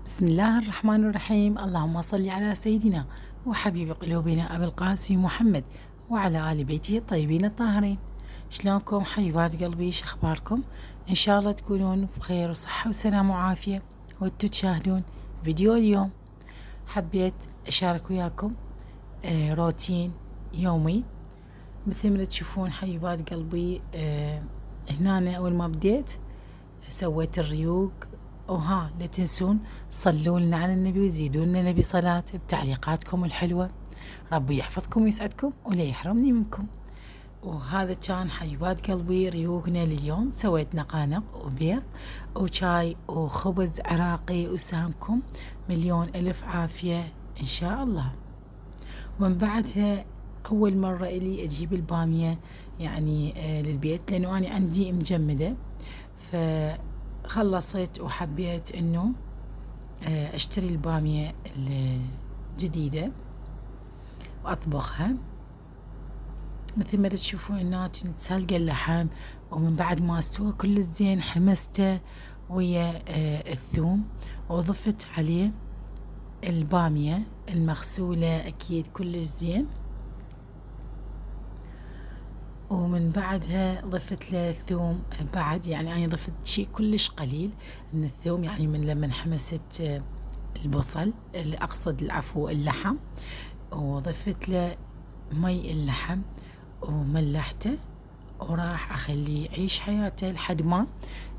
بسم الله الرحمن الرحيم. اللهم صل على سيدنا وحبيب قلوبنا أبي القاسم محمد وعلى آل بيته الطيبين الطاهرين. شلونكم حبيبات قلبي؟ شخباركم؟ إن شاء الله تكونون بخير وصحة وسلامة وعافية وانتم تشاهدون فيديو اليوم. حبيت أشارك وياكم روتين يومي. مثل ما تشوفون حبيبات قلبي، هنا أول ما بديت سويت الريوق. لا تنسون صلوا لنا على النبي وزيدوا لنا نبي صلاة بتعليقاتكم الحلوة. ربي يحفظكم ويسعدكم ولا يحرمني منكم. وهذا كان حبيبات قلبي ريوقنا لليوم. سويت نقانق وبيض وشاي وخبز عراقي وسامكم مليون ألف عافية إن شاء الله. ومن بعدها أول مرة إلي أجيب البامية يعني للبيت، لأنه أنا عندي مجمدة، فخلصت وحبيت أنه أشتري البامية الجديدة وأطبخها. مثل ما تشوفون هنا كنت سالقة اللحم، ومن بعد ما استوى كل زين حمسته ويا الثوم وضفت عليه البامية المغسولة أكيد كل زين، ومن بعدها ضفت له الثوم. بعد يعني أنا ضفت شيء كلش قليل من الثوم، يعني من لما حمست البصل، أقصد العفو اللحم، وضفت له مي اللحم وملحته، وراح أخليه يعيش حياته لحد ما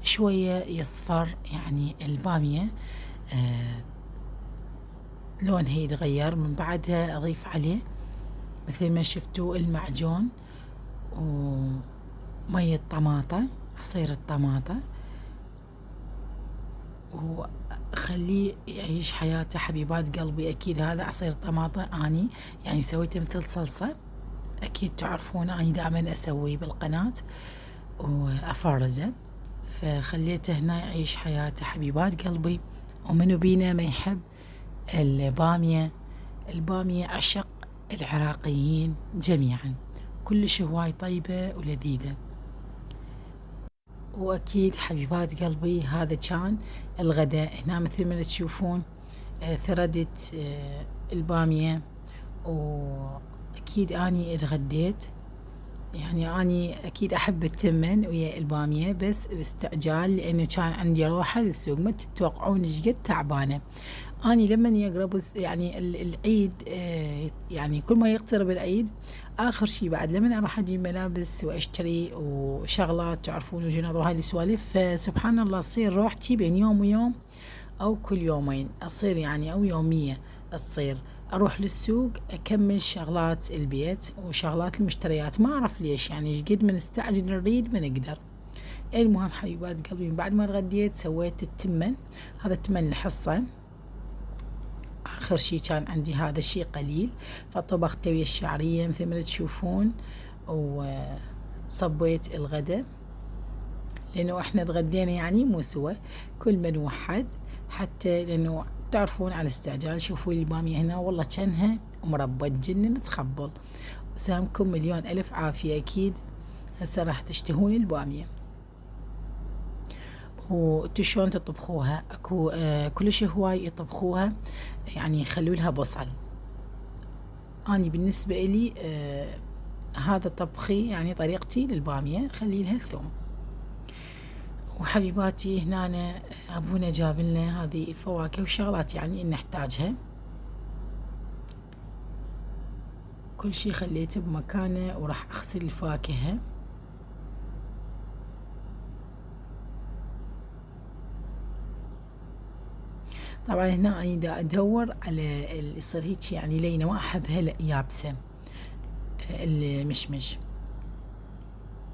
شوية يصفر، يعني البامية لونها يتغير. من بعدها أضيف عليه مثل ما شفتوا المعجون ومية طماطة، عصير الطماطة، وخليه يعيش حياته حبيبات قلبي. أكيد هذا عصير طماطة أني يعني سويته مثل صلصة، أكيد تعرفون أني دائما أسويه بالقناة وأفرزه، فخليته هنا يعيش حياته حبيبات قلبي. ومنو بينا ما يحب البامية؟ البامية عشق العراقيين جميعا، كلش هواي طيبة ولذيذة. وأكيد حبيبات قلبي هذا كان الغداء. هنا مثل ما تشوفون ثردت البامية، وأكيد أني اتغديت. يعني أني أكيد أحب التمن ويا البامية، بس باستعجال لأنه كان عندي روحة للسوق. ما تتوقعون ايش قد تعبانة أني لما يقرب يعني العيد. يعني كل ما يقترب العيد آخر شي بعد لما أروح أجيب ملابس وأشتري وشغلات، تعرفون وجنط وهاي السوالف، فسبحان الله تصير روحتي بين يوم ويوم أو كل يومين أصير يعني، أو يومية تصير أروح للسوق أكمل شغلات البيت وشغلات المشتريات. ما أعرف ليش، يعني قد ما نستعجل نريد ما نقدر. المهم حبيبات قلبي، بعد ما تغديت سويت التمن. هذا التمن الحصة آخر شي كان عندي، هذا الشي قليل، فطبخته ويا الشعرية مثل ما تشوفون، وصبيت الغداء لأنه إحنا تغدينا يعني مو سوا، كل من وحد، حتى لأنه تعرفون على استعجال. شوفوا البامية هنا والله كانها مربى تجنن تخبل. سامكم مليون ألف عافية. أكيد هسه راح تشتهون البامية. وانتو شلون تطبخوها؟ اكو كلش هواي يطبخوها، يعني يخلوا لها بصل. اني بالنسبة لي هذا طبخي، يعني طريقتي للبامية خلي لها ثوم. وحبيباتي هنا ابونا جاب لنا هذه الفواكه والشغلات يعني اللي نحتاجها، كل شي خليته بمكانه. وراح اغسل الفاكهة. طبعا هنا أنا دا أدور على اللي يصير هيك يعني لينة، ما أحبها يابسة المشمش.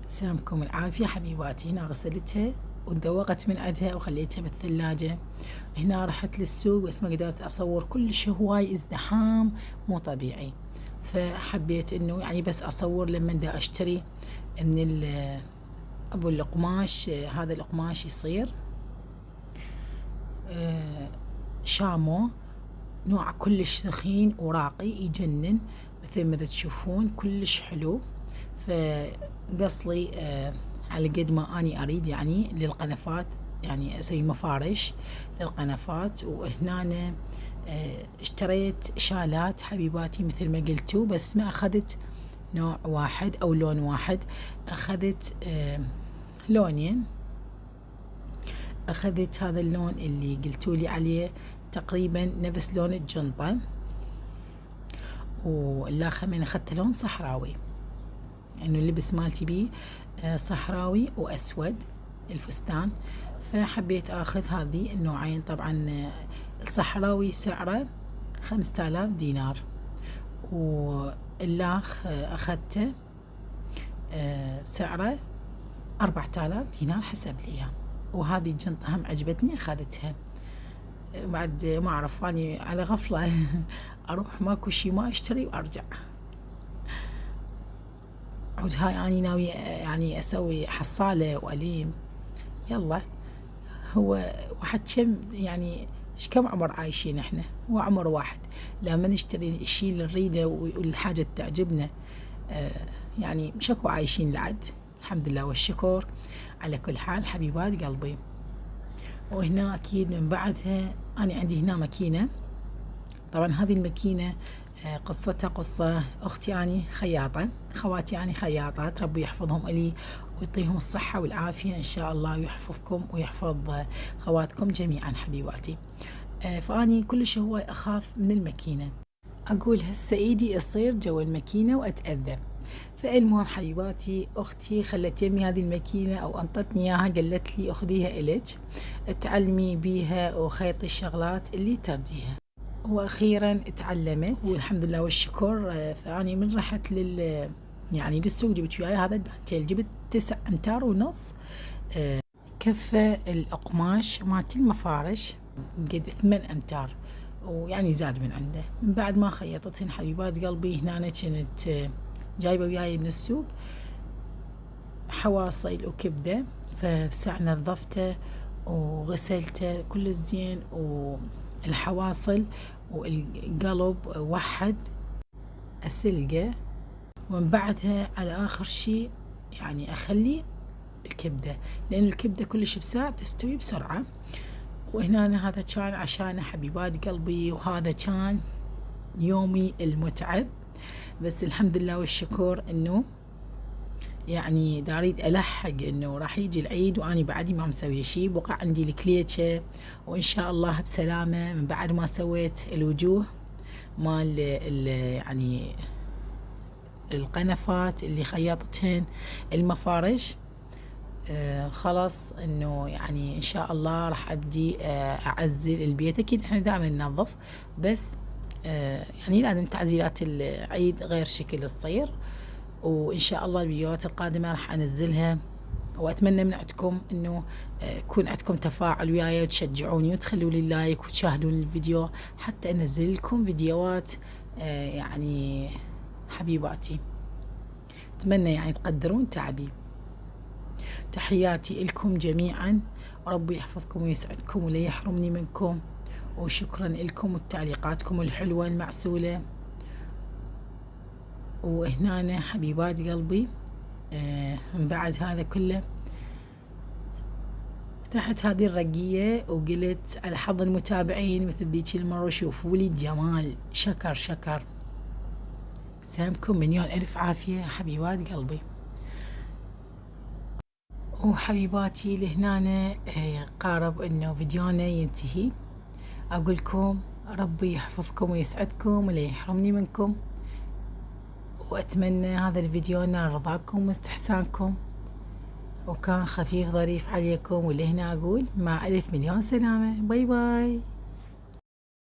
سلامكم العافية حبيباتي. هنا غسلتها وذوقت من عدها وخليتها بالثلاجة. هنا رحت للسوق بس ما قدرت أصور، كلش هواي ازدحام مو طبيعي، فحبيت إنه يعني بس أصور لما دا أشتري من أبو القماش. هذا القماش يصير شامو، نوع كلش ثخين وراقي يجنن مثل ما تشوفون، كلش حلو. فقصلي على قد ما اني اريد يعني للقنفات يعني اسوي مفارش للقنفات. وهنا اشتريت شالات حبيباتي مثل ما قلتوا، بس ما اخذت نوع واحد او لون واحد، اخذت لونين. اخذت هذا اللون اللي قلتوا لي عليه تقريبا نفس لون الجنطة، والاخر من اخذت لون صحراوي، انه اللبس مالتي بيه صحراوي واسود الفستان، فحبيت اخذ هذه النوعين. طبعا الصحراوي سعره 5000 دينار، واللاخ اخذته سعره 4000 دينار حسب لي اياه. وهذه الجنطة هم عجبتني اخذتها. بعد ما اعرف اني على غفلة اروح ماكو شي ما اشتري وارجع. عود هاي اني ناوية يعني اسوي حصالة واليم. يلا هو واحد كم يعني ايش كم عمر عايشين احنا؟ هو عمر واحد، لما نشتري الشيء اللي نريده والحاجة اللي تعجبنا يعني شكو عايشين لعد. الحمد لله والشكر على كل حال حبيبات قلبي. وهنا اكيد من بعدها انا عندي هنا ماكينة. طبعا هذه الماكينة قصتها قصة اختي اني خياطة، خواتي اني خياطات، ربي يحفظهم الي ويعطيهم الصحة والعافية ان شاء الله، ويحفظكم ويحفظ خواتكم جميعا حبيباتي. فاني كلش هواي اخاف من الماكينة، اقول هسه ايدي يصير جو الماكينة واتأذى. فالمهم حبيباتي اختي خلت يمي هذه الماكينة او انطتني اياها، قالت لي اخذيها الك تعلمي بيها وخيطي الشغلات اللي ترديها. واخيرا تعلمت والحمد لله والشكر. فاني من رحت يعني للسوق جبت وياي هذا الدانتيل، جبت 9 امتار ونص. كفة القماش مالت المفارش قد 8 امتار، ويعني زاد من عنده. من بعد ما خيطتهن حبيبات قلبي هنا كانت جايبة وياي من السوق حواصل وكبدة، فبساعة نظفته وغسلته كل زين، والحواصل والقلب وحد اسلقه. ومن بعدها على اخر شي يعني اخلي الكبدة، لان الكبدة كلش بساعة تستوي بسرعة. وهنا هذا كان عشان حبيبات قلبي، وهذا كان يومي المتعب. بس الحمد لله والشكر انه يعني دا اريد الحق انه راح يجي العيد واني بعدي ما مسويه شي. بقى عندي الكليتشة وان شاء الله بسلامة من بعد ما سويت الوجوه مال يعني القنفات اللي خيطتهن المفارش. خلاص انه يعني ان شاء الله راح ابدي اعزل البيت. اكيد احنا دائما ننظف، بس يعني لازم تعزيلات العيد غير شكل تصير. وان شاء الله الفيديوهات القادمة راح انزلها، واتمنى من عندكم انه يكون عندكم تفاعل وياي وتشجعوني وتخلوا لي لايك وتشاهدون الفيديو حتى انزل لكم فيديوهات. يعني حبيباتي اتمنى يعني تقدرون تعبي. تحياتي لكم جميعا، وربي يحفظكم ويسعدكم ولا يحرمني منكم. وشكرا لكم وتعليقاتكم الحلوة المعسولة. وهنا حبيبات قلبي من بعد هذا كله فتحت هذه الرقية وقلت على حظ المتابعين مثل ذيك المرة شوفوا لي الجمال. شكر شكر، سامكم مليون ألف عافية حبيبات قلبي. وحبيباتي لهنا قارب انه فيديونا ينتهي. اقول لكم ربي يحفظكم ويسعدكم ولا يحرمني منكم، واتمنى هذا الفيديو نال رضاكم واستحسانكم وكان خفيف ظريف عليكم. ولهنا اقول مع الف مليون سلامة. باي باي.